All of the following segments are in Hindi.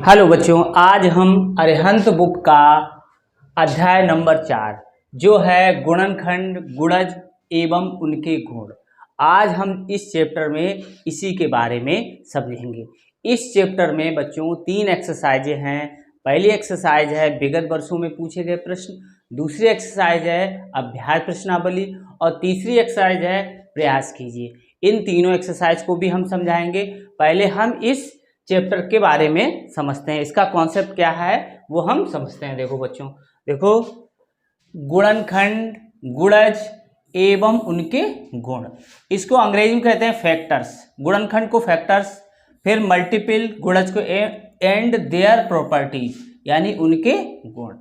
हेलो बच्चों, आज हम अरिहंत बुक का अध्याय नंबर 4 जो है गुणनखंड, गुणज एवं उनके गुण। आज हम इस चैप्टर में इसी के बारे में समझेंगे। इस चैप्टर में बच्चों 3 एक्सरसाइजें हैं। पहली एक्सरसाइज है विगत वर्षों में पूछे गए प्रश्न, दूसरी एक्सरसाइज है अभ्यास प्रश्नावली और तीसरी एक्सरसाइज है प्रयास कीजिए। इन तीनों एक्सरसाइज को भी हम समझाएंगे। पहले हम इस चैप्टर के बारे में समझते हैं, इसका कॉन्सेप्ट क्या है वो हम समझते हैं। देखो बच्चों, देखो गुणनखंड, गुणज एवं उनके गुण, इसको अंग्रेजी में कहते हैं फैक्टर्स। गुणनखंड को फैक्टर्स, फिर मल्टीपल, गुणज को एंड देयर प्रॉपर्टीज यानी उनके गुण।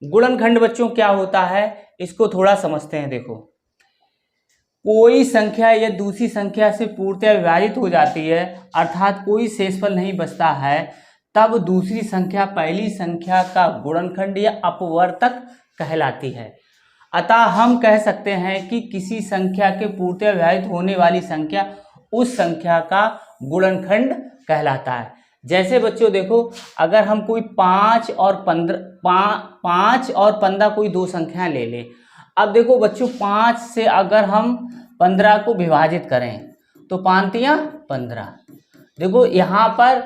गुणनखंड बच्चों क्या होता है इसको थोड़ा समझते हैं। देखो, कोई संख्या या दूसरी संख्या से पूर्णतः विभाजित हो जाती है अर्थात कोई शेषफल नहीं बचता है, तब दूसरी संख्या पहली संख्या का गुणनखंड या अपवर्तक कहलाती है। अतः हम कह सकते हैं कि किसी संख्या के पूर्णतः विभाजित होने वाली संख्या उस संख्या का गुणनखंड कहलाता है। जैसे बच्चों देखो, अगर हम कोई 5 और 15 कोई दो संख्याएं ले लें। अब देखो बच्चों, 5 से अगर हम 15 को विभाजित करें तो 5 तियां 15। देखो यहाँ पर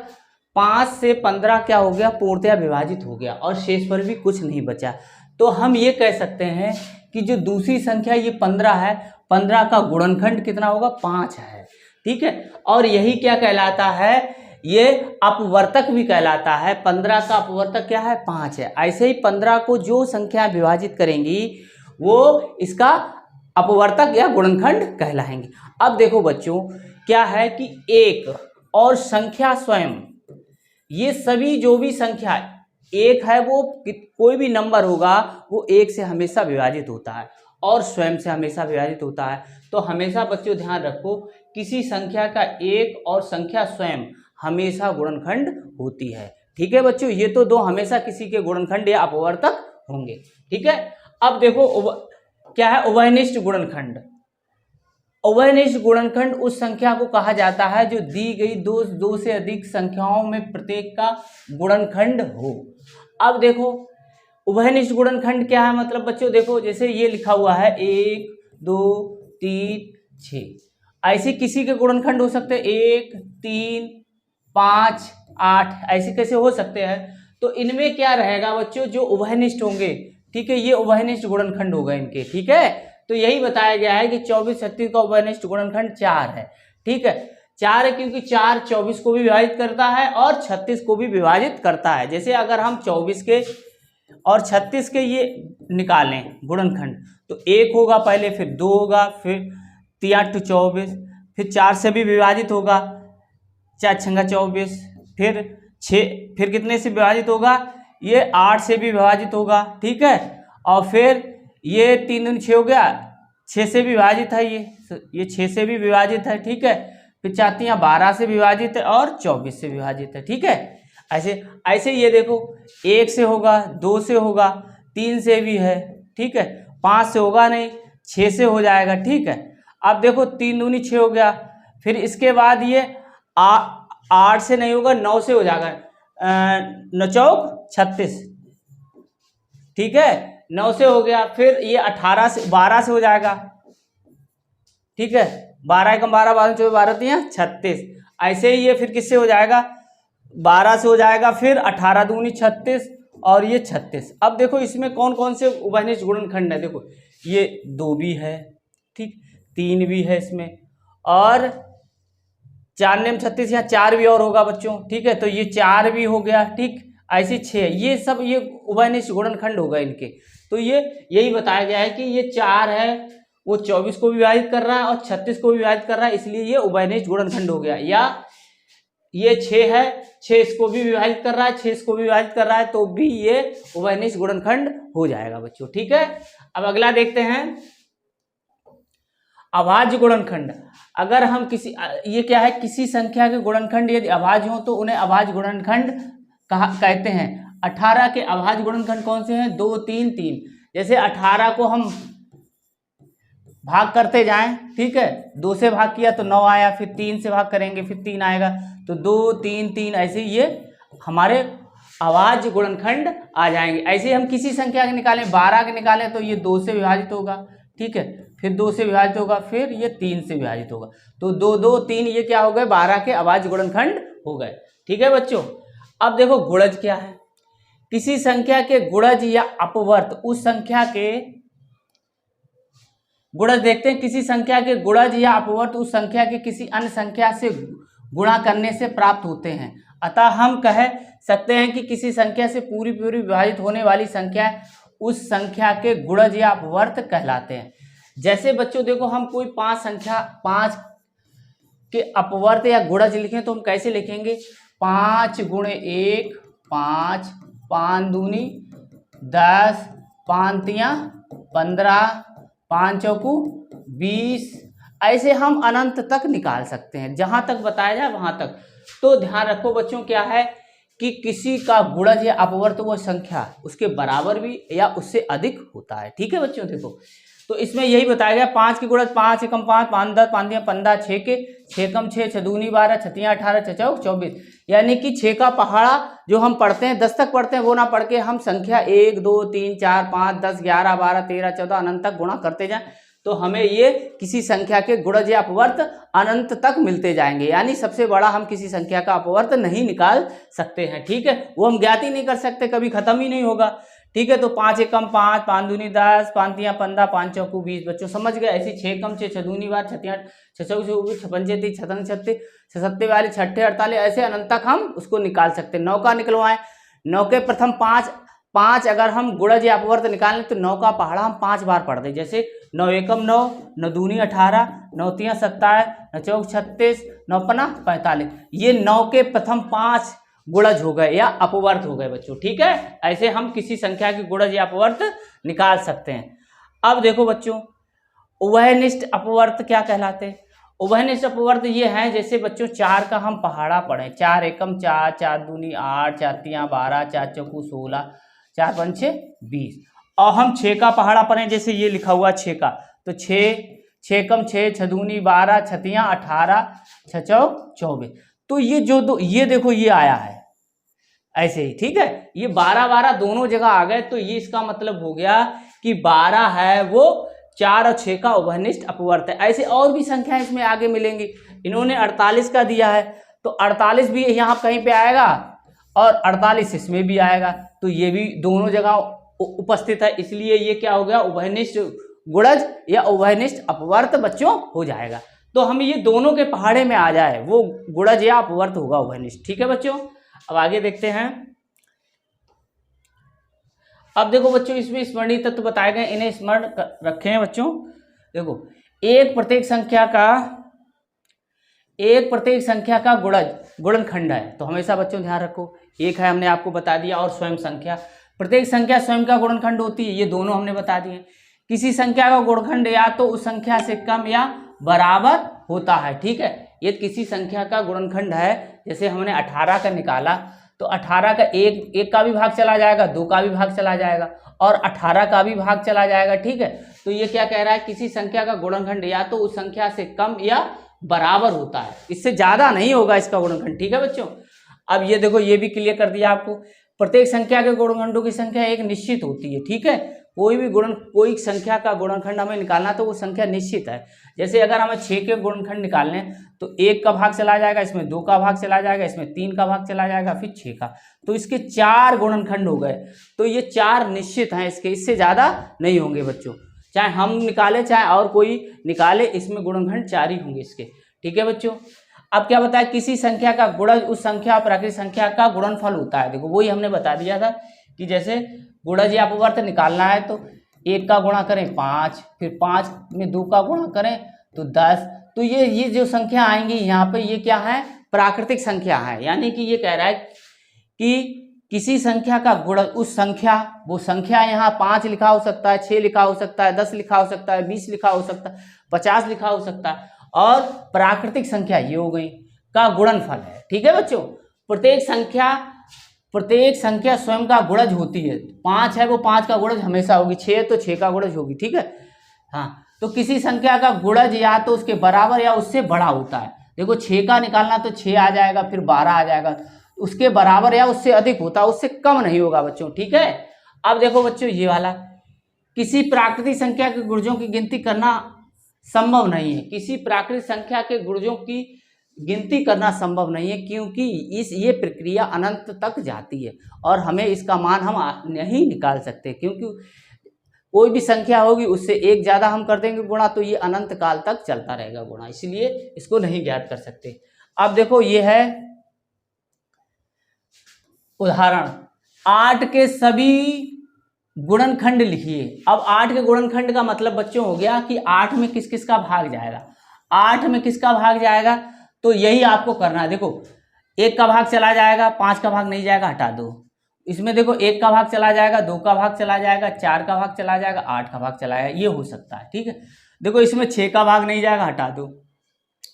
5 से 15 क्या हो गया, पूर्णतः विभाजित हो गया और शेष पर भी कुछ नहीं बचा। तो हम ये कह सकते हैं कि जो दूसरी संख्या ये 15 है, 15 का गुणनखंड कितना होगा, 5 है। ठीक है, और यही क्या कहलाता है, ये अपवर्तक भी कहलाता है। 15 का अपवर्तक क्या है, 5 है। ऐसे ही 15 को जो संख्या विभाजित करेंगी वो इसका अपवर्तक या गुणनखंड कहलाएंगे। अब देखो बच्चों, क्या है कि एक और संख्या स्वयं, ये सभी जो भी संख्या एक है वो कोई भी नंबर होगा वो एक से हमेशा विभाजित होता है और स्वयं से हमेशा विभाजित होता है। तो हमेशा बच्चों ध्यान रखो, किसी संख्या का एक और संख्या स्वयं हमेशा गुणनखंड होती है। ठीक है बच्चों, ये तो दो हमेशा किसी के गुणनखंड या अपवर्तक होंगे। ठीक है, अब देखो क्या है उभयनिष्ठ गुणनखंड। उभयनिष्ठ गुणनखंड उस संख्या को कहा जाता है जो दी गई दो से अधिक संख्याओं में प्रत्येक का गुणनखंड हो। अब देखो उभयनिष्ठ गुणनखंड क्या है, मतलब बच्चों देखो, जैसे ये लिखा हुआ है 1 2 3 6, ऐसे किसी के गुणनखंड हो सकते हैं 1 3 5 8, ऐसे कैसे हो सकते हैं। तो इनमें क्या रहेगा बच्चों, जो उभयनिष्ठ होंगे, ठीक है, ये उभयनिष्ठ गुणनखंड होगा इनके। ठीक है, तो यही बताया गया है कि 24 36 का उभयनिष्ठ गुणनखंड 4 है। ठीक है, 4 है क्योंकि 4 24 को भी विभाजित करता है और 36 को भी विभाजित करता है। जैसे अगर हम 24 के और 36 के ये निकालें गुणनखंड, तो 1 होगा पहले, फिर 2 होगा, फिर 3 8 24, फिर 4 से भी विभाजित होगा, 4 6 24, फिर 6, फिर कितने से विभाजित होगा, ये 8 से भी विभाजित होगा। ठीक है, और फिर ये 3 दूनी 6 हो गया, 6 से भी विभाजित है, ये 6 से भी विभाजित है। ठीक है, फिर 4 तियां 12 से विभाजित है और 24 से विभाजित है। ठीक है, ऐसे ऐसे ये देखो, 1 से होगा, 2 से होगा, 3 से भी है। ठीक है, 5 से होगा नहीं, 6 से हो जाएगा। ठीक है, अब देखो 3 दूनी 6 हो गया, फिर इसके बाद ये 8 से नहीं होगा, 9 से हो जाएगा, 9 चौक 36। ठीक है, 9 से हो गया, फिर ये 18 से 12 से हो जाएगा। ठीक है, 12 एकम 12 12 24 12 तियां 36। ऐसे ही ये फिर किससे हो जाएगा, 12 से हो जाएगा, फिर 18 दूनी 36 और ये 36। अब देखो इसमें कौन कौन से उभयनिष्ठ गुणनखंड है, देखो ये 2 भी है, ठीक, 3 भी है इसमें, और 4 नेम 36, यहाँ 4 भी और होगा बच्चों। ठीक है, तो ये 4 भी हो गया। ठीक, ऐसे 6, ये सब ये उभयनिष्ठ गुणनखंड होगा इनके। तो ये यही बताया गया है कि ये 4 है वो 24 को विभाजित कर रहा है और 36 को विभाजित कर रहा है, इसलिए ये उभयनिष्ठ गुणनखंड हो गया। या ये 6 है, 6 इसको भी विभाजित कर रहा है, 6 इसको भी विभाजित कर रहा है, तो भी ये उभयनिष्ठ गुणनखंड हो जाएगा बच्चों। ठीक है, अब अगला देखते हैं अभाज्य गुणनखंड। अगर हम किसी, ये क्या है, किसी संख्या के गुणनखंड यदि अभाज्य हो तो उन्हें अभाज्य गुणनखंड कहते हैं। 18 के अभाज्य गुणनखंड कौन से हैं, 2 3 3। जैसे 18 को हम भाग करते जाएं, ठीक है, 2 से भाग किया तो 9 आया, फिर 3 से भाग करेंगे फिर 3 आएगा, तो 2 3 3, ऐसे ये हमारे अभाज्य गुणनखंड आ जाएंगे। ऐसे हम किसी संख्या के निकालें, 12 के निकालें तो ये 2 से विभाजित होगा, ठीक है, फिर 2 से विभाजित होगा, फिर ये 3 से विभाजित होगा, तो 2 2 3 ये क्या हो गए, 12 के अभाज्य गुणनखंड हो गए। ठीक है बच्चों। अब देखो गुणज क्या है, किसी संख्या के गुणज या अपवर्त उस संख्या के गुणज देखते हैं, किसी संख्या के गुणज या अपवर्त उस संख्या के किसी अन्य संख्या से गुणा करने से प्राप्त होते हैं। अतः हम कह सकते हैं कि किसी संख्या से पूरी विभाजित होने वाली संख्या उस संख्या के गुणज या अपवर्त कहलाते हैं। जैसे बच्चों देखो हम कोई 5 के अपवर्त या गुणज लिखें तो हम कैसे लिखेंगे, 5 गुणे 1 5, 5 दूनी 10, 5 तियां 15, 5 चौकू 20, ऐसे हम अनंत तक निकाल सकते हैं, जहां तक बताया जाए वहां तक। तो ध्यान रखो बच्चों क्या है कि किसी का गुणज या अपवर्त वो संख्या उसके बराबर भी या उससे अधिक होता है। ठीक है बच्चों, देखो तो इसमें यही बताया गया 5 के गुणज 5 एकम 5, 5 10, 5 दिया 15, 6 के 6 कम 6, 6 दूनी 12, 6 तियां 18, 6 चौक 24, यानी कि 6 का पहाड़ा जो हम पढ़ते हैं 10 तक पढ़ते हैं वो ना पढ़ के हम संख्या 1 2 3 4 5 10 11 12 13 14 अनंत तक गुणा करते जाएं तो हमें ये किसी संख्या के गुणज या अपवर्त अनंत तक मिलते जाएंगे। यानी सबसे बड़ा हम किसी संख्या का अपवर्त नहीं निकाल सकते हैं। ठीक है, वो हम ज्ञात ही नहीं कर सकते, कभी खत्म ही नहीं होगा। ठीक है, तो 5 एकम 5, 5 दूनी 10, 5 तियां 15, 5 चौकू 20, बच्चों समझ गए। ऐसी 6 कम 6, 6 दूनी 12, 6 तियां 6 चौकू 24, 6 पंजे 30, 6 तंग 36, 6 सत्ते 42, 6 अट्ठे 48, ऐसे अनंत तक हम उसको निकाल सकते हैं। 9 का निकलवाएं, 9 के प्रथम 5 अगर हम गुणज या अपवर्त निकालें तो 9 का पहाड़ा हम 5 बार पढ़ दें, जैसे 9 एकम 9, 9 दूनी 18, 9 तियां 27, 9 चौक 36, 9 पना 45, ये 9 के प्रथम 5 गुणज हो गए या अपवर्त हो गए बच्चों। ठीक है, ऐसे हम किसी संख्या के गुणज या अपवर्त निकाल सकते हैं। अब देखो बच्चों उभयनिष्ठ अपवर्त क्या कहलाते हैं। उभयनिष्ठ अपवर्त ये हैं, जैसे बच्चों 4 का हम पहाड़ा पढ़ें, 4 एकम 4, 4 दूनी 8, 4 तियां 12, 4 चौकू 16, 4 पंचे 20, और हम 6 का पहाड़ा पढ़ें, जैसे ये लिखा हुआ 6 का, तो 6 कम 6, 6 दूनी 12, 6 तियां 18, 6 चौक 24, तो ये जो ये देखो ये आया है ऐसे ही। ठीक है, ये 12 दोनों जगह आ गए, तो ये इसका मतलब हो गया कि 12 है वो 4 और 6 का उभयनिष्ठ अपवर्त है। ऐसे और भी संख्या इसमें आगे मिलेंगी। इन्होंने 48 का दिया है तो 48 भी यहाँ कहीं पे आएगा और 48 इसमें भी आएगा, तो ये भी दोनों जगह उपस्थित है, इसलिए ये क्या हो गया, उभयनिष्ठ गुणज या उभयनिष्ठ अपवर्त बच्चों हो जाएगा। तो हम ये दोनों के पहाड़े में आ जाए वो गुणज या अपवर्त होगा उभयनिष्ठ। ठीक है बच्चों, अब आगे देखते हैं। अब देखो बच्चों इसमें स्मरणीय तत्व बताए गए, इन्हें स्मरण रखे हैं बच्चों। देखो एक प्रत्येक संख्या का गुणनखंड है, तो हमेशा बच्चों ध्यान रखो, एक है हमने आपको बता दिया, और स्वयं संख्या, प्रत्येक संख्या स्वयं का गुणनखंड होती है, ये दोनों हमने बता दिए। किसी संख्या का गुणनखंड या तो उस संख्या से कम या बराबर होता है। ठीक है, ये किसी संख्या का गुणनखंड है, जैसे हमने 18 का निकाला तो 18 का एक का भी भाग चला जाएगा, 2 का भी भाग चला जाएगा और 18 का भी भाग चला जाएगा। ठीक है, तो ये क्या कह रहा है, किसी संख्या का गुणनखंड या तो उस संख्या से कम या बराबर होता है, इससे ज्यादा नहीं होगा इसका गुणनखंड। ठीक है बच्चों, अब ये देखो ये भी क्लियर कर दिया आपको, प्रत्येक संख्या के गुणनखंडों की संख्या एक निश्चित होती है। ठीक है, कोई संख्या का गुणनखंड हमें निकालना तो वो संख्या निश्चित है। जैसे अगर हमें 6 के गुणनखंड निकालने तो 1 का भाग चला जाएगा, इसमें 2 का भाग चला जाएगा, इसमें 3 का भाग चला जाएगा, फिर 6 का, तो इसके 4 गुणनखंड हो गए। तो ये 4 निश्चित हैं इसके, इससे ज़्यादा नहीं होंगे बच्चों, चाहे हम निकाले चाहे और कोई निकाले, इसमें गुणनखंड 4 ही होंगे इसके। ठीक है बच्चों, अब क्या बताया, किसी संख्या का गुणज उस संख्या प्राकृतिक संख्या का गुणनफल होता है। देखो वही हमने बता दिया था कि जैसे गुणज या अपवर्त निकालना है तो 1 का गुणा करें 5, फिर 5 में 2 का गुणा करें तो 10, तो ये जो संख्या आएंगी यहाँ पे ये क्या है, प्राकृतिक संख्या है। यानी कि ये कह रहा है कि किसी संख्या का गुणज उस संख्या, वो संख्या यहाँ 5 लिखा हो सकता है, 6 लिखा हो सकता है, 10 लिखा हो सकता है, 20 लिखा हो सकता है, 50 लिखा हो सकता है, और प्राकृतिक संख्या ये हो गई का गुणनफल है। ठीक है बच्चों, प्रत्येक संख्या स्वयं का गुणज होती है। 5 है वो 5 का गुणज हमेशा होगी, 6 है तो 6 का गुणज होगी। ठीक है, हाँ, तो किसी संख्या का गुणज या तो उसके बराबर या उससे बड़ा होता है। देखो 6 का निकालना तो 6 आ जाएगा, फिर 12 आ जाएगा, उसके बराबर या उससे अधिक होता, उससे कम नहीं होगा बच्चों, ठीक है। अब देखो बच्चों ये वाला, किसी प्राकृतिक संख्या के गुणजों की गिनती करना संभव नहीं है। किसी प्राकृतिक संख्या के गुणजों की गिनती करना संभव नहीं है, क्योंकि ये प्रक्रिया अनंत तक जाती है और हमें इसका मान हम नहीं निकाल सकते, क्योंकि कोई भी संख्या होगी उससे एक ज़्यादा हम कर देंगे गुणा तो ये अनंत काल तक चलता रहेगा गुणा, इसलिए इसको नहीं ज्ञात कर सकते। अब देखो ये है उदाहरण, 8 के सभी गुणनखंड लिखिए। अब 8 के गुणनखंड का मतलब बच्चों हो गया कि 8 में किस किस का भाग जाएगा, 8 में किसका भाग जाएगा, तो यही आपको करना है। देखो 1 का भाग चला जाएगा, 5 का भाग नहीं जाएगा, हटा दो। इसमें देखो 1 का भाग चला जाएगा, 2 का भाग चला जाएगा, 4 का भाग चला जाएगा, 8 का भाग चला जाएगा, ये हो सकता है, ठीक है। देखो इसमें 6 का भाग नहीं जाएगा, हटा दो।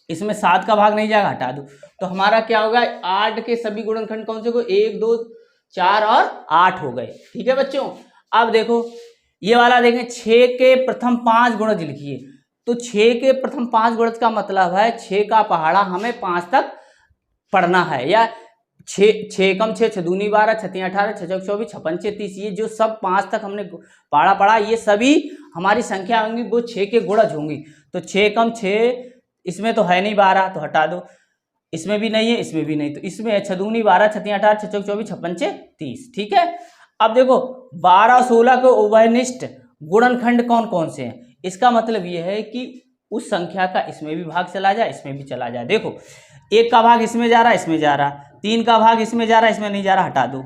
इसमें 7 का भाग नहीं जाएगा, हटा दो। तो हमारा क्या होगा, 8 के सभी गुणनखंड कौन से को, 1 2 4 और 8 हो गए, ठीक है बच्चों। अब देखो ये वाला देखें, 6 के प्रथम 5 गुणज लिखिए। तो 6 के प्रथम 5 गुणज का मतलब है 6 का पहाड़ा हमें 5 तक पढ़ना है, या 6 कम 6 6 दूनी 12 6 3 18 6 चौक 24 6 5 30, ये जो सब 5 तक हमने पहाड़ा पढ़ा, ये सभी हमारी संख्या होंगी, वो 6 के गुणज होंगी। तो 6 कम 6, इसमें तो है नहीं 12 तो हटा दो, इसमें भी नहीं है, इसमें भी नहीं, तो इसमें है 6 दूनी 12 6 3 18 6 चौक 24 6 5 30, ठीक है। अब देखो 12 और 16 के उभयनिष्ठ गुणनखंड कौन कौन से हैं, इसका मतलब ये है कि उस संख्या का इसमें भी भाग चला जाए, इसमें भी चला जाए। देखो 1 का भाग इसमें जा रहा है, इसमें जा रहा, 3 का भाग इसमें जा रहा है, इसमें नहीं जा रहा, हटा दो।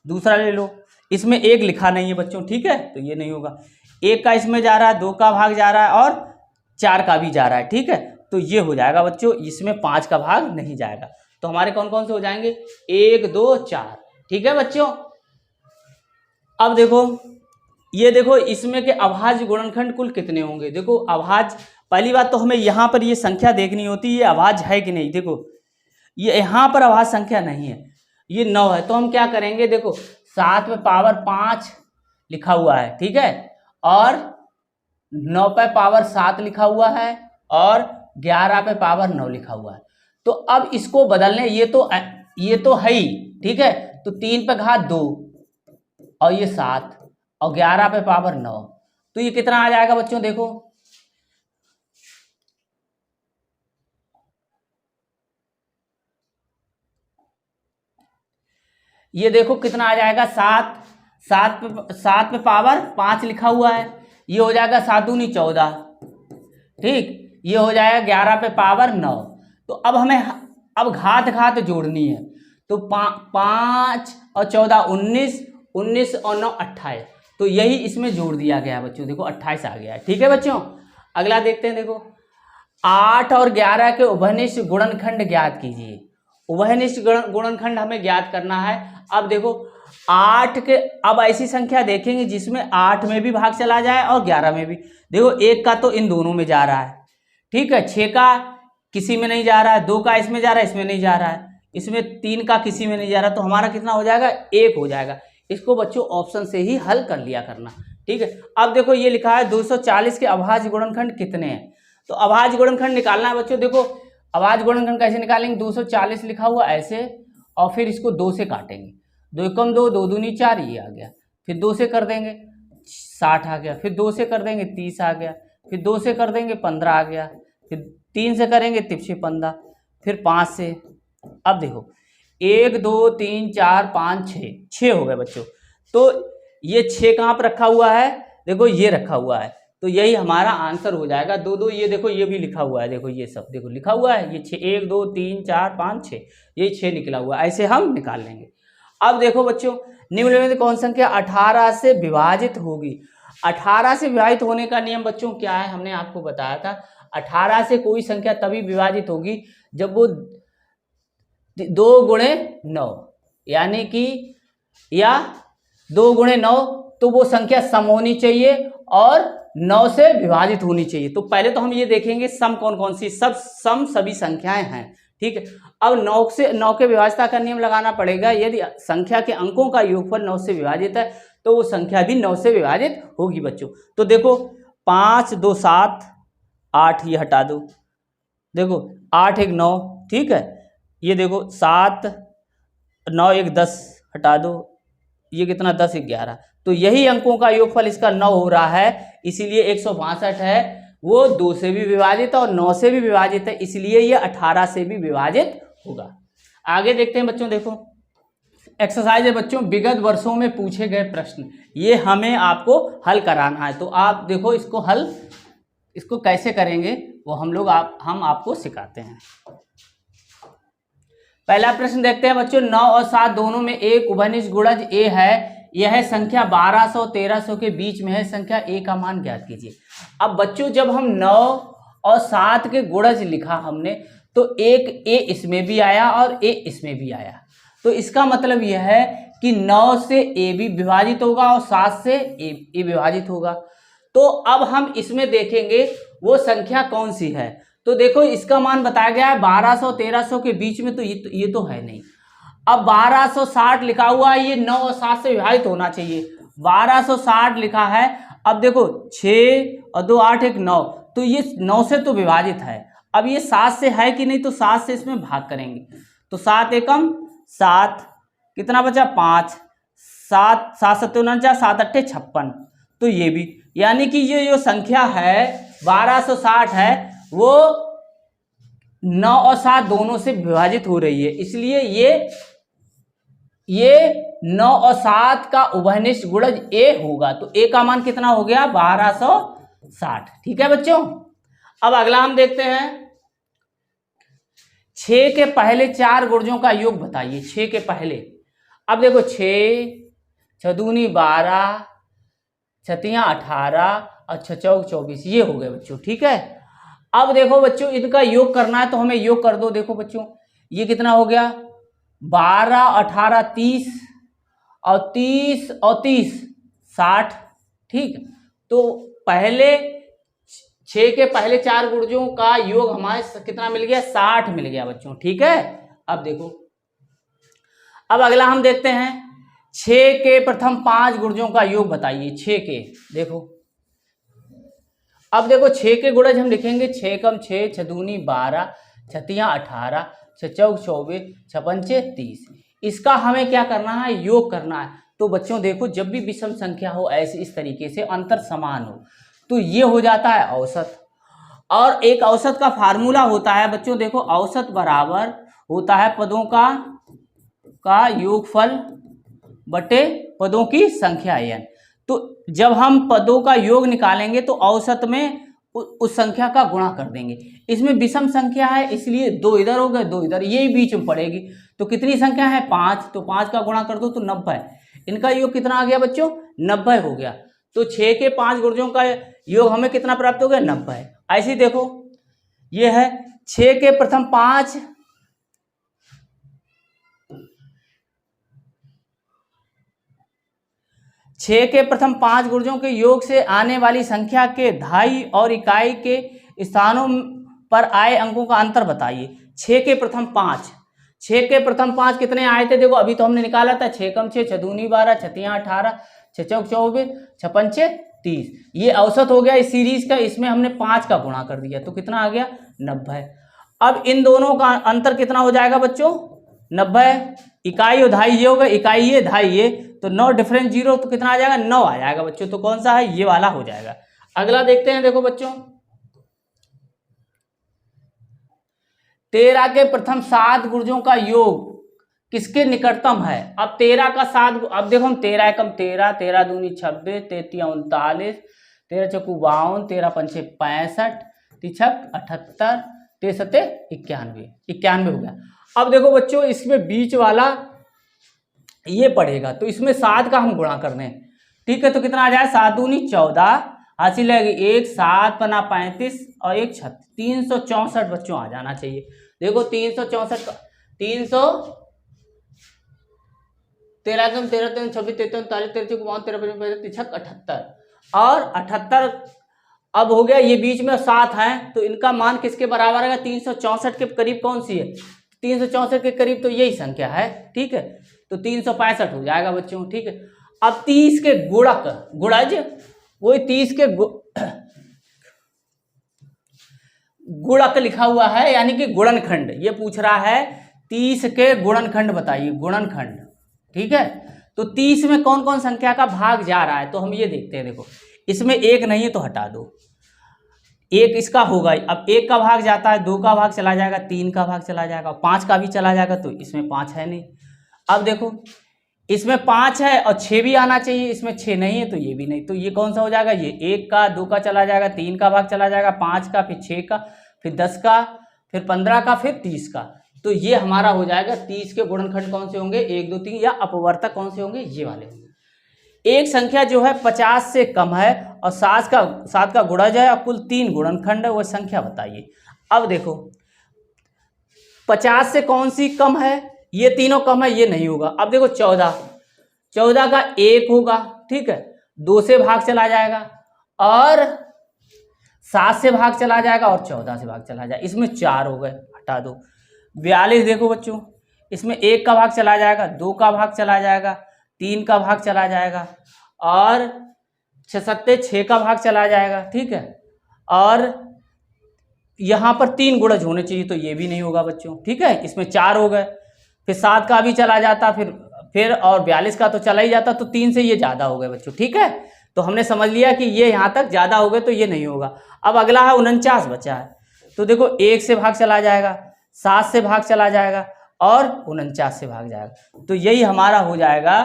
दूसरा ले लो, इसमें 1 लिखा नहीं है बच्चों, ठीक है, तो ये नहीं होगा। 1 का इसमें जा रहा है, 2 का भाग जा रहा है और 4 का भी जा रहा है, ठीक है, तो ये हो जाएगा बच्चों, इसमें 5 का भाग नहीं जाएगा। तो हमारे कौन कौन से हो जाएंगे, 1 2 4, ठीक है बच्चों। अब देखो ये देखो इसमें के अभाज्य गुणनखंड कुल कितने होंगे। देखो अभाज्य, पहली बात तो हमें यहाँ पर ये संख्या देखनी होती है, ये अभाज्य है कि नहीं। देखो ये यहाँ पर अभाज्य संख्या नहीं है, ये 9 है, तो हम क्या करेंगे, देखो 7 पे पावर 5 लिखा हुआ है, ठीक है, और 9 पे पावर 7 लिखा हुआ है, और 11 पे पावर 9 लिखा हुआ है। तो अब इसको बदलने, ये तो है ही, ठीक है, तो 3 पे घात 2 और ये 7 और 11 पे पावर 9, तो ये कितना आ जाएगा बच्चों, देखो ये देखो कितना आ जाएगा, 7 पे पावर 5 लिखा हुआ है, ये हो जाएगा 7 दूनी 14, ठीक, ये हो जाएगा 11 पे पावर 9। तो अब हमें अब घात जोड़नी है, तो 5 और 14 19, 19 और 9 28, तो यही इसमें जोड़ दिया गया है बच्चों, देखो 28 आ गया है, ठीक है बच्चों। अगला देखते हैं, देखो 8 और 11 के उभयनिष्ठ गुणनखंड ज्ञात कीजिए। उभयनिष्ठ गुणनखंड हमें ज्ञात करना है। अब देखो 8 के, अब ऐसी संख्या देखेंगे जिसमें 8 में भी भाग चला जाए और 11 में भी। देखो 1 का तो इन दोनों में जा रहा है, ठीक है, 6 का किसी में नहीं जा रहा है, 2 का इसमें जा रहा है, इसमें नहीं जा रहा है, इसमें 3 का किसी में नहीं जा रहा, तो हमारा कितना हो जाएगा, 1 हो जाएगा। इसको बच्चों ऑप्शन से ही हल कर लिया करना, ठीक है। अब देखो ये लिखा है 240 के अभाज्य गुणनखंड कितने हैं, तो अभाज्य गुणनखंड निकालना है बच्चों। देखो अभाज्य गुणनखंड कैसे निकालेंगे, 240 लिखा हुआ ऐसे, और फिर इसको 2 से काटेंगे, 2 एकम 2, 2 दूनी 4, ये आ गया, फिर 2 से कर देंगे 60 आ गया, फिर 2 से कर देंगे 30 आ गया, फिर 2 से कर देंगे 15 आ गया, फिर 3 से करेंगे तिरछे 15, फिर 5 से। अब देखो 1 2 3 4 5 6 हो गए बच्चों। तो ये 6 कहाँ पर रखा हुआ है, देखो ये रखा हुआ है, तो यही हमारा आंसर हो जाएगा। 2 2, ये देखो ये भी लिखा हुआ है, देखो ये सब देखो लिखा हुआ है, ये 6 1 2 3 4 5 6, ये 6 निकला हुआ है, ऐसे हम निकाल लेंगे। अब देखो बच्चों निम्न में कौन संख्या 18 से विभाजित होगी। 18 से विभाजित होने का नियम बच्चों क्या है, हमने आपको बताया था, 18 से कोई संख्या तभी विभाजित होगी जब वो 2 गुणे 9, यानी कि या 2 गुणे 9, तो वो संख्या सम होनी चाहिए और 9 से विभाजित होनी चाहिए। तो पहले तो हम ये देखेंगे सम कौन कौन सी, सब सम सभी संख्याएं हैं, ठीक है। अब 9 के विभाज्यता का नियम लगाना पड़ेगा। यदि संख्या के अंकों का योगफल 9 से विभाजित है तो वो संख्या भी 9 से विभाजित होगी बच्चों। तो देखो 5 2 7 8, ये हटा दो, देखो 8 1 9, ठीक है, ये देखो 7 9 1 10 हटा दो, ये कितना 10 11, तो यही अंकों का योगफल इसका 9 हो रहा है, इसीलिए 162 है वो 2 से भी विभाजित और 9 से भी विभाजित है, इसलिए ये 18 से भी विभाजित होगा। आगे देखते हैं बच्चों, देखो एक्सरसाइज है बच्चों, विगत वर्षों में पूछे गए प्रश्न, ये हमें आपको हल कराना है। तो आप देखो इसको हल, इसको कैसे करेंगे वो हम आपको सिखाते हैं। पहला प्रश्न देखते हैं बच्चों, 9 और 7 दोनों में एक उभयनिष्ठ गुणज ए है, यह संख्या 1200 1300 के बीच में है, संख्या ए का मान ज्ञात कीजिए। अब बच्चों जब हम 9 और 7 के गुणज लिखा हमने, तो एक ए इसमें भी आया और ए इसमें भी आया, तो इसका मतलब यह है कि 9 से ए भी विभाजित होगा और 7 से ए विभाजित होगा। तो अब हम इसमें देखेंगे वो संख्या कौन सी है। तो देखो इसका मान बताया गया है 1200 1300 के बीच में, तो ये तो है नहीं। अब 1260 लिखा हुआ है, ये 9 और 7 से विभाजित होना चाहिए, 1260 लिखा है। अब देखो 6 और 2 8 1 9, तो ये 9 से तो विभाजित है। अब ये 7 से है कि नहीं, तो 7 से इसमें भाग करेंगे, तो 7 एकम 7, कितना बचा 5, 7 7 7 49, 7 8 56, तो ये भी, यानी कि ये जो संख्या है 1260 है वो 9 और 7 दोनों से विभाजित हो रही है, इसलिए ये 9 और 7 का उभयनिष्ठ गुणज ए होगा। तो ए का मान कितना हो गया 1260। ठीक है बच्चों, अब अगला हम देखते हैं, 6 के पहले 4 गुणजों का योग बताइए। 6 के पहले, अब देखो 6 6 दूनी 12, 6 तियां 18 और 6 चौक 24, ये हो गए बच्चों। ठीक है, अब देखो बच्चों इनका योग करना है, तो हमें योग कर दो। देखो बच्चों ये कितना हो गया 12 18 30 और 30 और 30 60। ठीक, तो पहले 6 के पहले 4 गुणजों का योग हमारे कितना मिल गया 60 मिल गया बच्चों। ठीक है, अब देखो, अब अगला हम देखते हैं, 6 के प्रथम 5 गुणजों का योग बताइए। 6 के, देखो अब देखो 6 के गुणज हम लिखेंगे, 6 कम 6, 6 दूनी 12, 6 तियां 18, 6 चौक 24, 6 पंचे 30, इसका हमें क्या करना है योग करना है। तो बच्चों देखो जब भी विषम संख्या हो ऐसे इस तरीके से अंतर समान हो, तो ये हो जाता है औसत, और एक औसत का फार्मूला होता है बच्चों, देखो औसत बराबर होता है पदों का योगफल बटे पदों की संख्या n। तो जब हम पदों का योग निकालेंगे तो औसत में उस संख्या का गुणा कर देंगे। इसमें विषम संख्या है इसलिए 2 इधर हो गए 2 इधर, यही बीच में पड़ेगी। तो कितनी संख्या है 5, तो 5 का गुणा कर दो तो 90। इनका योग कितना आ गया बच्चों 90 हो गया। तो 6 के 5 गुणजों का योग हमें कितना प्राप्त हो गया 90। ऐसे ही देखो ये है 6 के प्रथम 5, 6 के प्रथम 5 गुणजों के योग से आने वाली संख्या के दहाई और इकाई के स्थानों पर आए अंकों का अंतर बताइए। 6 के प्रथम 5, 6 के प्रथम 5 कितने आए थे देखो, अभी तो हमने निकाला था 6 कम 6, 6 दूनी 12, 6 तियां 18, 6 चौक 24, 6 पंचे 30, ये औसत हो गया इस सीरीज का। इसमें हमने 5 का गुणा कर दिया तो कितना आ गया 90। अब इन दोनों का अंतर कितना हो जाएगा बच्चों 90, इकाई और दहाई ये होगा, इकाई ये दहाई ये, तो 9 डिफरेंस 0, तो कितना आ जाएगा 9 आ जाएगा बच्चों। तो कौन सा है ये वाला हो जाएगा। अगला देखते हैं, देखो बच्चों 13 के प्रथम 7 गुणजों का योग किसके निकटतम है। अब 13 का 7, अब देखो हम 13 एकम 13, 13 दूनी 26, 33 39, 13 चौकू 52, 13 पंचे 65, 36 78, 63 91 हो गया। अब देखो बच्चों इसमें बीच वाला ये पड़ेगा, तो इसमें 7 का हम गुणा कर दें। ठीक है, तो कितना आ जाए 7 दूनी 14, हासिल है 1 7 पना 35 और 1 36, 364 बच्चों आ जाना चाहिए। देखो 364 का 300 13 कम 13 26 33 39 33 52 53 55 78 और 78 अब हो गया। ये बीच में 7 हैं तो इनका मान किसके बराबर है 364 के करीब कौन सी है 364 के करीब तो यही संख्या है। ठीक है, तो 365 हो जाएगा बच्चों। ठीक है, अब 30 के गुणज वही 30 के गुणक लिखा हुआ है यानी कि गुणनखंड। ये पूछ रहा है 30 के गुणनखंड बताइए, गुणनखंड। ठीक है, तो 30 में कौन कौन संख्या का भाग जा रहा है, तो हम ये देखते हैं। देखो इसमें एक नहीं है तो हटा दो, एक इसका होगा। अब एक का भाग जाता है, 2 का भाग चला जाएगा, 3 का भाग चला जाएगा, 5 का भी चला जाएगा, तो इसमें 5 है नहीं। अब देखो इसमें 5 है और 6 भी आना चाहिए, इसमें 6 नहीं है तो ये भी नहीं, तो ये कौन सा हो जाएगा, ये 1 का, 2 का चला जाएगा, 3 का भाग चला जाएगा, 5 का, फिर 6 का, फिर 10 का, फिर 15 का, फिर 30 का। तो ये हमारा हो जाएगा 30 के गुणनखंड कौन से होंगे, 1 2 3, या अपवर्तक कौन से होंगे, ये वाले होंगे। एक संख्या जो है 50 से कम है और 7 का गुणज है और कुल 3 गुणनखंड है, वो संख्या बताइए। अब देखो 50 से कौन सी कम है, ये तीनों कम है, ये नहीं होगा। अब देखो 14 का 1 होगा, ठीक है, 2 से भाग चला जाएगा और 7 से भाग चला जाएगा और 14 से भाग चला जाएगा, इसमें 4 हो गए, हटा दो। 42 देखो बच्चों, इसमें 1 का भाग चला जाएगा, 2 का भाग चला जाएगा, 3 का भाग चला जाएगा और 6 सत्ते 6 का भाग चला जाएगा, ठीक है, और यहाँ पर 3 गुणज होने चाहिए, तो ये भी नहीं होगा बच्चों, ठीक है, इसमें 4 हो गए। फिर 7 का भी चला जाता, फिर और 42 का तो चला ही जाता, तो 3 से ये ज़्यादा हो गए बच्चों, ठीक है। तो हमने समझ लिया कि ये यहाँ तक ज़्यादा हो गए, तो ये नहीं होगा। अब अगला है 49 बचा है, तो देखो 1 से भाग चला जाएगा, 7 से भाग चला जाएगा और 49 से भाग जाएगा, तो यही हमारा हो जाएगा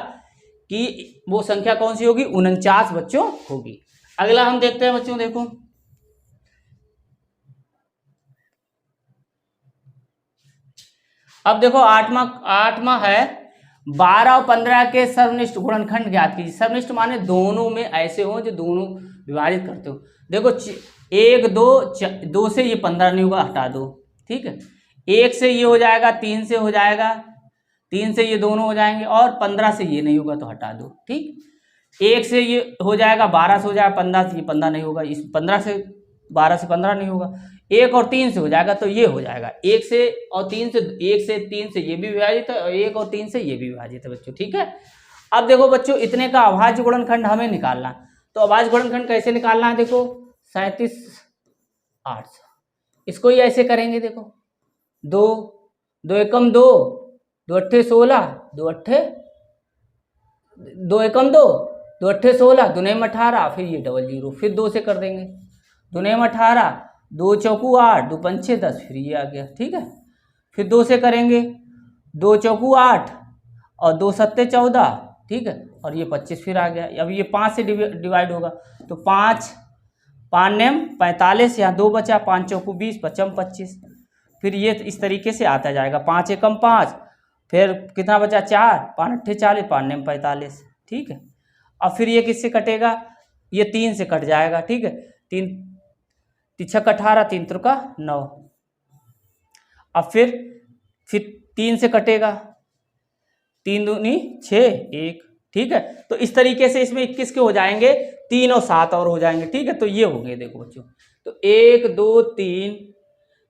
कि वो संख्या कौन सी होगी, 49 बच्चों होगी। अगला हम देखते हैं बच्चों, देखो अब देखो आठवां है 12 और 15 के सर्वनिष्ठ गुणनखंड ज्ञात कीजिए। सर्वनिष्ठ माने दोनों में ऐसे हो जो दोनों विभाजित करते हो। देखो 1 2 से ये 15 नहीं होगा, हटा दो, ठीक है। 1 से ये हो जाएगा, 3 से हो जाएगा, 3 से ये दोनों हो जाएंगे और 15 से ये नहीं होगा तो हटा दो, ठीक। 1 से ये हो जाएगा, 12 से हो जाएगा, 15 से ये 15 नहीं होगा, इस 15 से 12 से 15 नहीं होगा। 1 और 3 से हो जाएगा, तो ये हो जाएगा 1 से और 3 से, 1 से 3 से ये भी विभाजित है और 1 और 3 से ये भी विभाजित है बच्चों, ठीक है। अब देखो बच्चों इतने का अभाज्य गुणनखंड हमें निकालना, तो अभाज्य गुणनखंड कैसे निकालना है, देखो 37 800, इसको ही ऐसे करेंगे। देखो 2 एकम 2, 2 अट्ठे 16, 2 अट्ठे 2 एकम 2, 2 अट्ठे 16, 2 नैम 18, फिर ये डबल 0, फिर 2 से कर देंगे, 2 नैम 18, 2 चौकू 8, 2 पंचे 10, फिर ये आ गया, ठीक है। फिर 2 से करेंगे, 2 चौकू 8 और 2 सत्ते 14, ठीक है, और ये 25 फिर आ गया। अब ये 5 से डिवाइड होगा, तो 5 नैम 45, यहाँ 2 बचा, 5 चौकू 20, 5 25, फिर ये इस तरीके से आता जाएगा। 5 एकम 5, फिर कितना बचा 4, 5 अट्ठे 40, 5 नैम 45, ठीक है। अब फिर ये किससे कटेगा, ये 3 से कट जाएगा, ठीक है। 3 तिछक 18, 3 त्रिका 9, अब फिर 3 से कटेगा, 3 दूनी 6 1, ठीक है। तो इस तरीके से इसमें 21 के हो जाएंगे, 3 और 7 और हो जाएंगे, ठीक है। तो ये हो गए देखो बच्चों, तो 1 2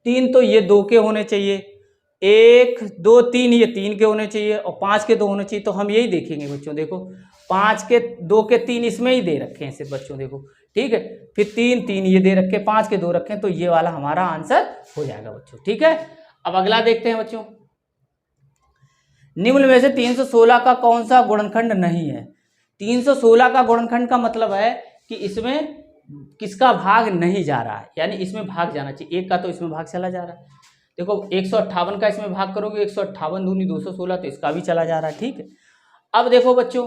3 तो ये 2 के होने चाहिए, 1 2 3 ये 3 के होने चाहिए और 5 के 2 होने चाहिए। तो हम यही देखेंगे बच्चों, देखो 5 के 2 के 3 इसमें ही दे रखे हैं सिर्फ बच्चों, देखो, ठीक है। फिर 3 ये दे रखे, 5 के 2 रखे, तो ये वाला हमारा आंसर हो जाएगा बच्चों, ठीक है। अब अगला देखते हैं बच्चों, निम्न में से 316 का कौन सा गुणनखंड नहीं है। 316 का गुणनखंड का मतलब है कि इसमें किसका भाग नहीं जा रहा है, यानी इसमें भाग जाना चाहिए, 1 का तो इसमें भाग चला जा रहा है। देखो 158 का इसमें भाग करोगे, 158 दूनी 216, तो इसका भी चला जा रहा है, ठीक है। अब देखो बच्चों,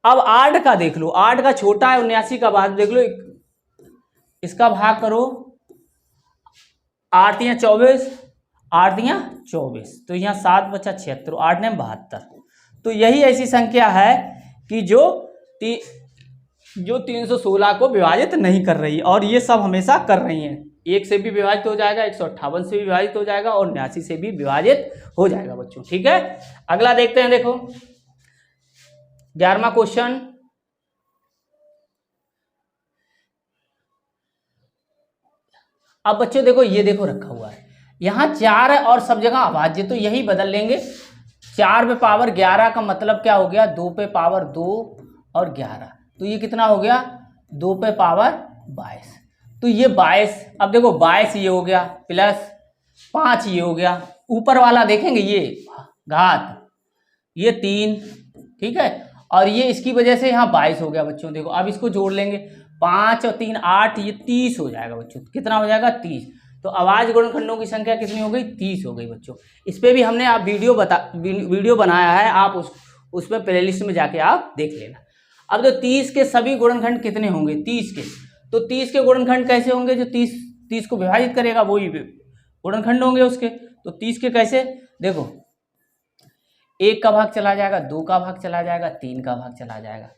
अब 8 का देख लो, 8 का छोटा है, 79 का बाद देख लो, इसका भाग करो, 8 या 24, 8 या 24, तो यहाँ 7 बचा 76, 8 ने 72। तो यही ऐसी संख्या है कि जो 316 को विभाजित नहीं कर रही, और ये सब हमेशा कर रही हैं। 1 से भी विभाजित हो जाएगा, 158 से भी विभाजित हो जाएगा और 79 से भी विभाजित हो जाएगा बच्चों, ठीक है। अगला देखते हैं, देखो 11वां क्वेश्चन, अब बच्चों देखो ये देखो रखा हुआ है, यहाँ 4 है और सब जगह अभाज्य, तो यही बदल लेंगे। 4 पे पावर 11 का मतलब क्या हो गया, 2 पे पावर 2 और 11, तो ये कितना हो गया, 2 पे पावर 22, तो ये 22। अब देखो 22 ये हो गया, प्लस 5 ये हो गया, ऊपर वाला देखेंगे ये घात, ये 3, ठीक है, और ये इसकी वजह से यहाँ 22 हो गया बच्चों। देखो अब इसको जोड़ लेंगे, 5 और 3 8, ये 30 हो जाएगा बच्चों। कितना हो जाएगा? 30। तो अभाज्य गुणनखंडों की संख्या कितनी हो गई? 30 हो गई बच्चों। इस पर भी हमने आप वीडियो बनाया है, आप उसमें प्लेलिस्ट में जाके आप देख लेना। अब जो 30 के सभी गुणनखंड कितने होंगे? 30 के, तो 30 के गुणनखंड कैसे होंगे? जो 30 को विभाजित करेगा वही गुणनखंड होंगे उसके। तो 30 के कैसे? देखो 1 का भाग चला जाएगा, 2 का भाग चला जाएगा, 3 का भाग चला जाएगा,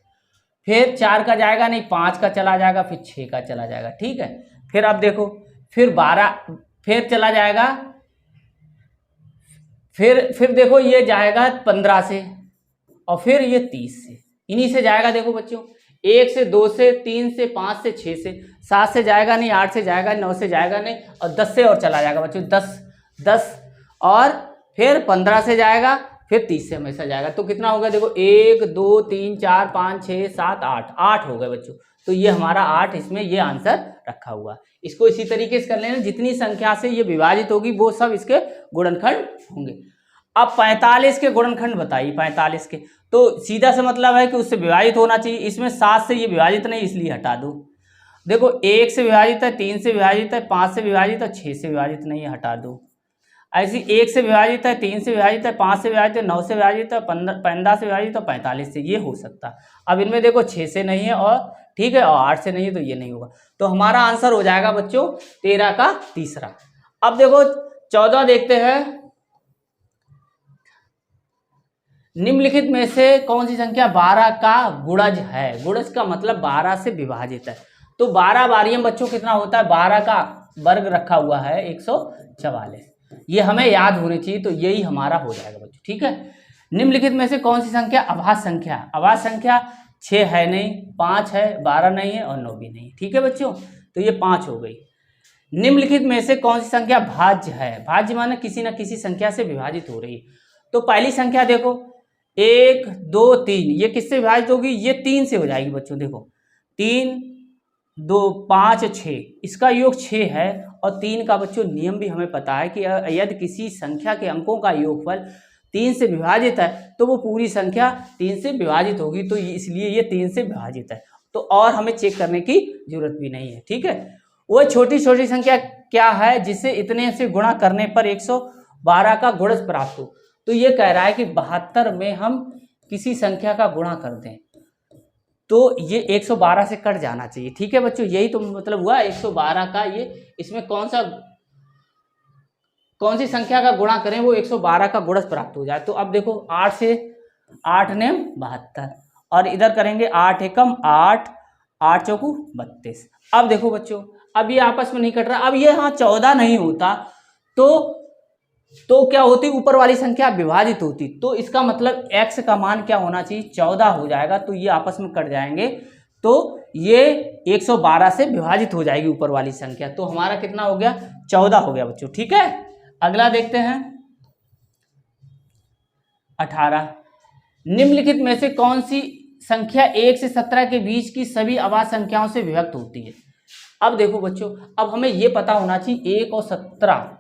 फिर 4 का जाएगा नहीं, 5 का चला जाएगा, फिर 6 का चला जाएगा, ठीक है। फिर अब देखो, फिर 12 फिर चला जाएगा, फिर देखो ये जाएगा 15 से, और फिर ये 30 से, इन्हीं से जाएगा। देखो बच्चों 1 से, 2 से, 3 से, 5 से, 6 से, 7 से जाएगा नहीं, 8 से जाएगा, 9 से जाएगा नहीं, और 10 से और चला जाएगा बच्चों, 10 और फिर 15 से जाएगा, फिर 30 से हमेशा जाएगा। तो कितना होगा? देखो 1 2 3 4 5 6 7 8 हो गए बच्चों। तो ये हमारा 8 इसमें ये आंसर रखा हुआ। इसको इसी तरीके से कर लेना, जितनी संख्या से ये विभाजित होगी वो सब इसके गुणनखंड होंगे। अब 45 के गुणनखंड बताइए। 45 के तो सीधा सा मतलब है कि उससे विभाजित होना चाहिए। इसमें 7 से ये विभाजित नहीं, इसलिए हटा दो। देखो 1 से विभाजित है, 3 से विभाजित है, 5 से विभाजित है, 6 से विभाजित नहीं है, हटा दो। ऐसी 1 से विभाजित है, 3 से विभाजित है, 5 से विभाजित है, 9 से विभाजित है, 15 से विभाजित है, 45 से, ये हो सकता है। अब इनमें देखो 6 से नहीं है, और ठीक है, और 8 से नहीं है, तो ये नहीं होगा। तो हमारा आंसर हो जाएगा बच्चों 13 का तीसरा। अब देखो 14 देखते हैं। निम्नलिखित में से कौन सी संख्या 12 का गुणज है? गुणज का मतलब 12 से विभाजित है। तो 12 बारियों बच्चों कितना होता है? 12 का वर्ग रखा हुआ है 144। ये हमें याद होनी चाहिए, तो यही हमारा हो जाएगा बच्चों, ठीक है। निम्नलिखित में से कौन सी संख्या अभाज्य संख्या? अभाज्य संख्या 6 है नहीं, 5 है, 12 नहीं है, और 9 भी नहीं, ठीक है बच्चों। तो ये 5 हो गई। निम्नलिखित में से कौन सी संख्या भाज्य है? भाज्य माने किसी न किसी संख्या से विभाजित हो रही है। तो पहली संख्या देखो 1 2 3, ये किससे विभाजित होगी? ये 3 से हो जाएगी बच्चों। देखो 3 2 5 6, इसका योग 6 है, और 3 का बच्चों नियम भी हमें पता है कि यदि किसी संख्या के अंकों का योगफल 3 से विभाजित है तो वो पूरी संख्या 3 से विभाजित होगी। तो इसलिए ये 3 से विभाजित है, तो और हमें चेक करने की जरूरत भी नहीं है, ठीक है। वो छोटी छोटी संख्या क्या है जिसे इतने से गुणा करने पर 112 का गुणज प्राप्त हो? तो ये कह रहा है कि 72 में हम किसी संख्या का गुणा कर दें तो ये 112 से कट जाना चाहिए, ठीक है बच्चों। यही तो मतलब हुआ 112 का। ये इसमें कौन सी संख्या का गुणा करें वो 112 का गुणज प्राप्त हो जाए। तो अब देखो 8 से 8 ने 72, और इधर करेंगे 8 एकम 8, 8 चौकू 32। अब देखो बच्चों, अब ये आपस में नहीं कट रहा। अब ये यहाँ 14 नहीं होता तो क्या होती? ऊपर वाली संख्या विभाजित होती। तो इसका मतलब x का मान क्या होना चाहिए? 14 हो जाएगा। तो ये आपस में कट जाएंगे, तो ये 112 से विभाजित हो जाएगी ऊपर वाली संख्या। तो हमारा कितना हो गया? 14 हो गया बच्चों, ठीक है। अगला देखते हैं 18। निम्नलिखित में से कौन सी संख्या 1 से 17 के बीच की सभी अभाज्य संख्याओं से विभक्त होती है? अब देखो बच्चों, अब हमें ये पता होना चाहिए 1 और 17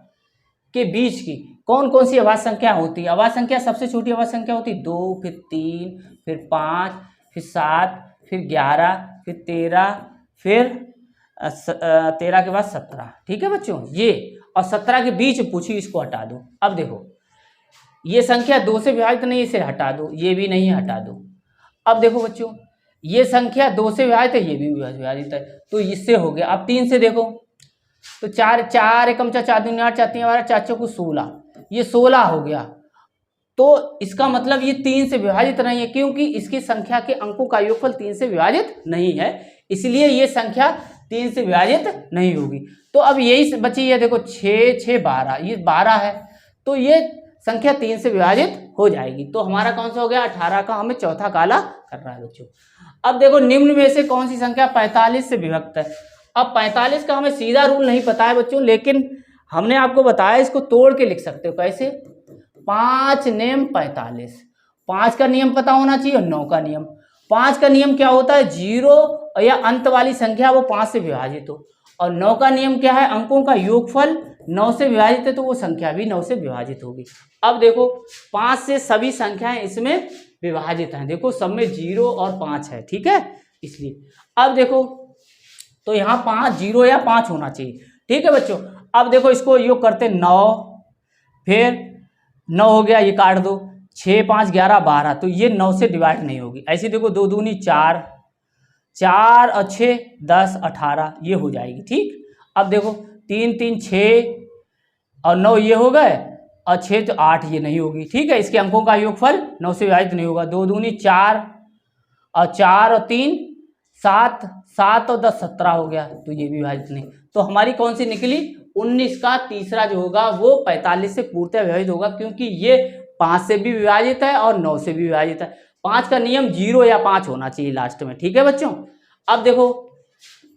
के बीच की कौन कौन सी अभाज्य संख्या होती है। अभाज्य संख्या सबसे छोटी अभाज्य संख्या होती है 2, फिर 3, फिर 5, फिर 7, फिर 11, फिर 13, फिर 13 के बाद 17, ठीक है बच्चों। ये और 17 के बीच पूछी, इसको हटा दो। अब देखो ये संख्या 2 से विभाजित नहीं, इसे हटा दो, ये भी नहीं, हटा दो। अब देखो बच्चों, ये संख्या 2 से विभाजित है, ये भी विभाजित है, तो इससे हो गया। अब 3 से देखो तो 4 एकम 4 दूनी 8, 4 3 12, 4 चौकू 16, ये 16 हो गया। तो इसका मतलब ये 3 से विभाजित नहीं है, क्योंकि इसकी संख्या के अंकों का योगफल 3 से विभाजित नहीं है, इसलिए ये संख्या 3 से विभाजित नहीं होगी। तो अब यही बची है, देखो 6 6 12, ये 12 है, तो ये संख्या 3 से विभाजित हो जाएगी। तो हमारा कौन सा हो गया? 18 का हमें चौथा काला करना है बच्चों। अब देखो निम्न में से कौन सी संख्या 45 से विभक्त है? अब 45 का हमें सीधा रूल नहीं पता है बच्चों, लेकिन हमने आपको बताया इसको तोड़ के लिख सकते हो। कैसे? 5 नेम 45, 5 का नियम पता होना चाहिए और 9 का नियम। 5 का नियम क्या होता है? 0 या अंत वाली संख्या वो 5 से विभाजित हो, और 9 का नियम क्या है? अंकों का योगफल 9 से विभाजित है तो वो संख्या भी 9 से विभाजित होगी। अब देखो 5 से सभी संख्याएं इसमें विभाजित हैं, देखो सब में 0 और 5 है, ठीक है, इसलिए अब देखो तो यहाँ 5 0 या 5 होना चाहिए, ठीक है बच्चों। अब देखो इसको योग करते 9, फिर 9 हो गया, ये काट दो, 6 5 11 12, तो ये 9 से डिवाइड नहीं होगी। ऐसे देखो 2 दूनी 4, 4 और 6 10 18 ये हो जाएगी, ठीक। अब देखो 3 3 6 और 9 ये हो गए, और 6 तो 8 ये नहीं होगी, ठीक है। इसके अंकों का योगफल 9 से विभाजित नहीं होगा। 2 दूनी 4 और 4 और 3 7, 7 और 10 17 हो गया, तो ये भी विभाजित नहीं। तो हमारी कौन सी निकली? 19 का तीसरा जो होगा वो 45 से पूर्णतः विभाजित होगा, क्योंकि ये 5 से भी विभाजित है और 9 से भी विभाजित है। 5 का नियम 0 या 5 होना चाहिए लास्ट में, ठीक है बच्चों। अब देखो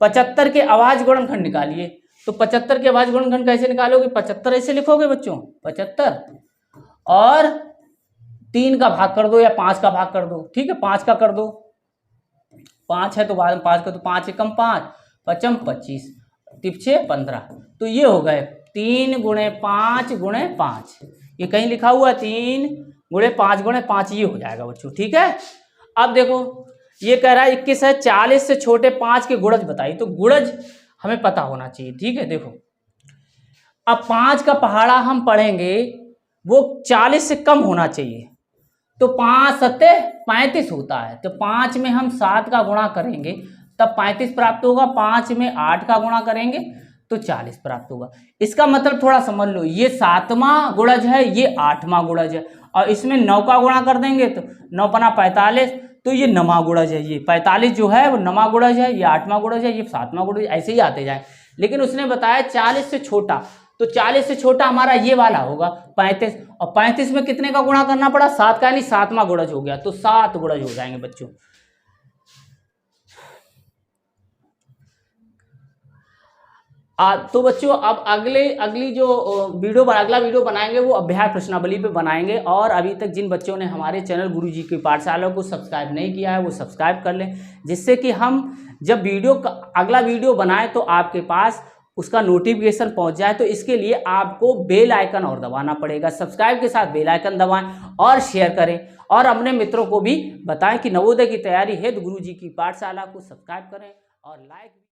75 के अभाज्य गुणनखंड निकालिए। तो 75 के अभाज्य गुणनखंड कैसे निकालोगे? 75 ऐसे लिखोगे बच्चों, 75 और 3 का भाग कर दो या 5 का भाग कर दो, ठीक है, 5 का कर दो, 5 है तो बाद में 5 का, तो 5 एकम 5 पचम 25 तिपछे 15, तो ये हो गए 3 गुणे 5 गुणे 5, ये कहीं लिखा हुआ है 3 गुणे 5 गुणे 5, ये हो जाएगा बच्चों, ठीक है। अब देखो ये कह रहा है 21 है, 40 से छोटे 5 के गुणज बताइए। तो गुणज हमें पता होना चाहिए, ठीक है। देखो अब 5 का पहाड़ा हम पढ़ेंगे वो 40 से कम होना चाहिए, तो 5 सत्ते 35 होता है, तो 5 में हम 7 का गुणा करेंगे तब 35 प्राप्त होगा, 5 में 8 का गुणा करेंगे तो 40 प्राप्त होगा। इसका मतलब थोड़ा समझ लो, ये 7वां गुणज है, ये 8वां गुणज है, और इसमें 9 का गुणा कर देंगे तो 9 पना 45, तो ये 9वां गुणज है। ये 45 जो है वो 9वां गुणज है, ये 8वां गुणज है, ये 7वां गुणज, ऐसे ही आते जाए। लेकिन उसने बताया 40 से छोटा, तो 40 से छोटा हमारा ये वाला होगा 35, और 35 में कितने का गुणा करना पड़ा? 7 का, यानी 7वां गुणज हो गया, तो 7 गुणज हो जाएंगे बच्चों। तो बच्चों अब अगली जो अगला वीडियो बनाएंगे वो अभ्यास प्रश्नावली पे बनाएंगे। और अभी तक जिन बच्चों ने हमारे चैनल गुरुजी की पाठशाला को सब्सक्राइब नहीं किया है वो सब्सक्राइब कर लें, जिससे कि हम जब अगला वीडियो बनाएं तो आपके पास उसका नोटिफिकेशन पहुंच जाए। तो इसके लिए आपको बेल आइकन और दबाना पड़ेगा, सब्सक्राइब के साथ बेल आइकन दबाएं और शेयर करें, और अपने मित्रों को भी बताएं कि नवोदय की तैयारी है तो गुरुजी की पाठशाला को सब्सक्राइब करें और लाइक